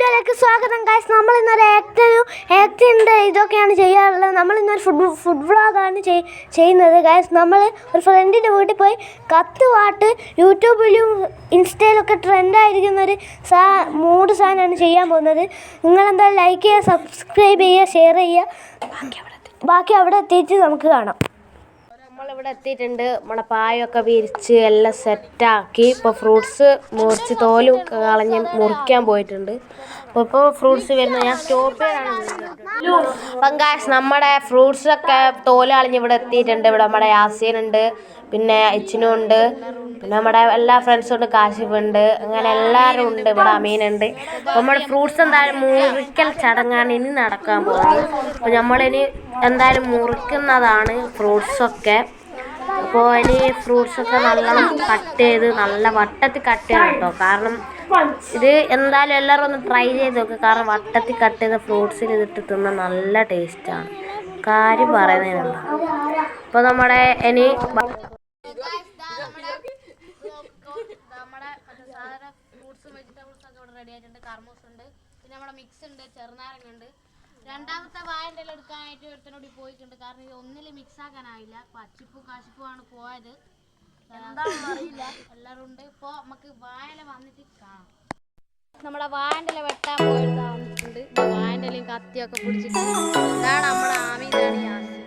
വീഡിയോയിലേക്ക് സ്വാഗതം ഗൈസ്. നമ്മൾ ഇന്നൊരു ആക്ടിൻ്റെ ഇതൊക്കെയാണ് ചെയ്യാറുള്ളത്. നമ്മൾ ഇന്നൊരു ഫുഡ് വ്ളോഗാണ് ചെയ്യുന്നത് ഗൈസ്. നമ്മൾ ഒരു ഫ്രണ്ടിൻ്റെ വീട്ടിൽ പോയി കത്ത് പാട്ട് യൂട്യൂബിലും ഇൻസ്റ്റയിലൊക്കെ ട്രെൻഡായിരിക്കുന്നൊരു സാധനമാണ് ചെയ്യാൻ പോകുന്നത്. നിങ്ങളെന്തായാലും ലൈക്ക് ചെയ്യുക, സബ്സ്ക്രൈബ് ചെയ്യുക, ഷെയർ ചെയ്യുക. ബാക്കി അവിടെ എത്തിയിട്ട് നമുക്ക് കാണാം. നമ്മളിവിടെ എത്തിയിട്ടുണ്ട്. നമ്മുടെ പായൊക്കെ വിരിച്ച് എല്ലാം സെറ്റാക്കി. ഇപ്പോൾ ഫ്രൂട്ട്സ് മുറിച്ച് തോലും കളഞ്ഞ് മുറിക്കാൻ പോയിട്ടുണ്ട്. ഇപ്പോൾ ഫ്രൂട്ട്സ് വരുന്നത് ഞാൻ സ്റ്റോപ്പ് ചെയ്താണ്. പങ്കാശ് നമ്മുടെ ഫ്രൂട്ട്സൊക്കെ തോല് കളഞ്ഞ് ഇവിടെ എത്തിയിട്ടുണ്ട്. ഇവിടെ നമ്മുടെ യാസീനുണ്ട്, പിന്നെ ഇച്ചിനും ഉണ്ട്, പിന്നെ നമ്മുടെ എല്ലാ ഫ്രണ്ട്സും ഉണ്ട്, കാശിഫുണ്ട്, അങ്ങനെ എല്ലാവരും ഉണ്ട്. ഇവിടെ അമീനുണ്ട്. നമ്മുടെ ഫ്രൂട്ട്സ് എന്തായാലും മുറിക്കൽ ചടങ്ങാണ് ഇനി നടക്കാൻ പോകുന്നത്. അപ്പോൾ നമ്മളിനി എന്തായാലും മുറിക്കുന്നതാണ് ഫ്രൂട്ട്സൊക്കെ. അപ്പോൾ ഇനി ഫ്രൂട്ട്സൊക്കെ നല്ലോണം കട്ട് ചെയ്ത് നല്ല വട്ടത്തിൽ കട്ട് ചെയ്യണം കേട്ടോ. കാരണം ഇത് എന്തായാലും എല്ലാവരും ഒന്ന് ട്രൈ ചെയ്ത് നോക്കുക. കാരണം വട്ടത്തിൽ കട്ട് ചെയ്ത ഫ്രൂട്ട്സിൽ ഇതിട്ട് തിന്നാൻ നല്ല ടേസ്റ്റാണ്, കാര്യം പറയുന്നതിനുള്ള. അപ്പോൾ നമ്മുടെ ഇനി ഫ്രൂട്ട്സും വെജിറ്റബിൾസും ഒക്കെ ഇവിടെ റെഡി ആയിട്ടുണ്ട്. കർമൂസ് ഉണ്ട്, പിന്നെ നമ്മുടെ മിക്സ് ഉണ്ട്, ചെറുനാരങ്ങ ഉണ്ട്. രണ്ടാമത്തെ വായൻ്റെ ഇല എടുക്കാനായിട്ട് ഒരുത്തനോട് പോയിട്ടുണ്ട്. കാരണം ഇത് ഒന്നിൽ മിക്സ് ആക്കാനായില്ല. അപ്പോൾ അച്ചിപ്പൂ കാശിപ്പൂവാണ് പോയത്, എന്താണെന്ന് അറിയില്ല. എല്ലാവരും ഉണ്ട്. ഇപ്പോൾ നമുക്ക് വായല വന്നിട്ട് കാണാം. നമ്മുടെ വായൻ്റെ ഇല വെട്ടാൻ പോയിട്ട് വന്നിട്ടുണ്ട്. വായൻ്റെ ഇലയും കത്തിയൊക്കെ പിടിച്ചിട്ട് ഇതാണ് നമ്മുടെ ആമീനാണ് യാസീൻ.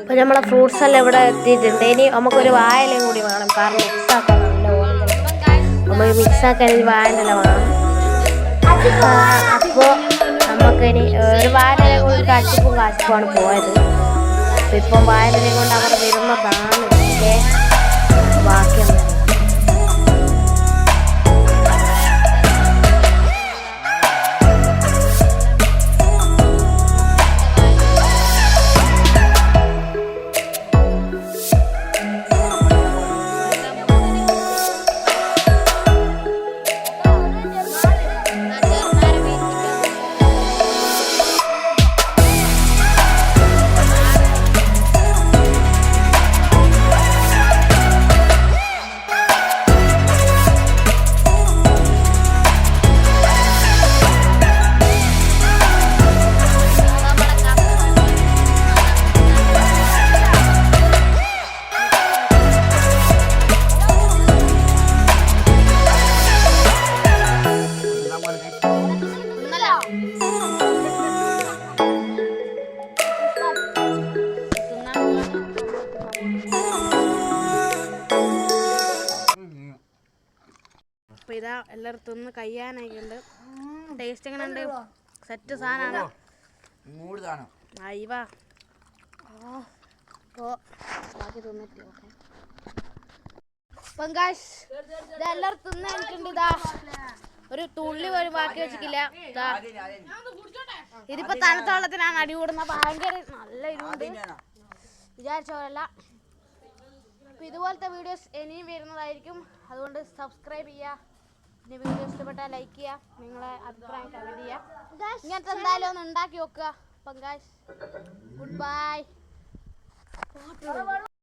അപ്പോൾ നമ്മളെ ഫ്രൂട്ട്സ് എല്ലാം ഇവിടെ എത്തിയിട്ടുണ്ട്. ഇനി നമുക്കൊരു വായലയും കൂടി വേണം. കാരണം മിക്സ് ആക്കാൻ നല്ല ഓയിൽ നമുക്ക് മിക്സ് ആക്കാൻ ഈ വായൻ്റെ ഇല വേണം. അപ്പോൾ നമുക്കിനി ഒരു വായനയിലെ കൊണ്ട് കാശിപ്പുമാണ് പോയത്. അപ്പം ഇപ്പം വായനയിലെ കൊണ്ട് അവർ വരുന്നതാണ് ഇതിൻ്റെ ബാക്കിയൊന്നും. അപ്പോൾ ഇതാ എല്ലാവരും തിന്ന് കഴിയാനായിട്ടുണ്ട്. ടേസ്റ്റ് എങ്ങനെ ഉണ്ട്? സെറ്റ് സാധനമാണ്. അയ്യവാ. അപ്പോൾ ബാക്കി തിന്നിട്ട് ഓക്കെ. പങ്കാശ് ഇതെല്ലാവരും തിന്ന് കഴിഞ്ഞിട്ടുണ്ട്. ഇതാ ഒരു തുള്ളി പോലും ബാക്കി വെച്ചിട്ടില്ല. ഇതാ ഇതിപ്പോൾ തണുത്ത വെള്ളത്തിനാണ് അടി കൂടുന്ന. ഭയങ്കര നല്ല ഇരുണ്ട് വിചാരിച്ച പോലല്ല. അപ്പോൾ ഇതുപോലത്തെ വീഡിയോസ് ഇനിയും വരുന്നതായിരിക്കും. അതുകൊണ്ട് സബ്സ്ക്രൈബ് ചെയ്യുക, പിന്നെ വീഡിയോ ഇഷ്ടപ്പെട്ടാൽ ലൈക്ക് ചെയ്യുക, നിങ്ങളെ അഭിപ്രായം കമൻറ്റ് ചെയ്യുക. ഇങ്ങനത്തെ എന്തായാലും ഒന്ന് ഉണ്ടാക്കി നോക്കുക. പങ്കാശ് ഗുഡ് ബൈ.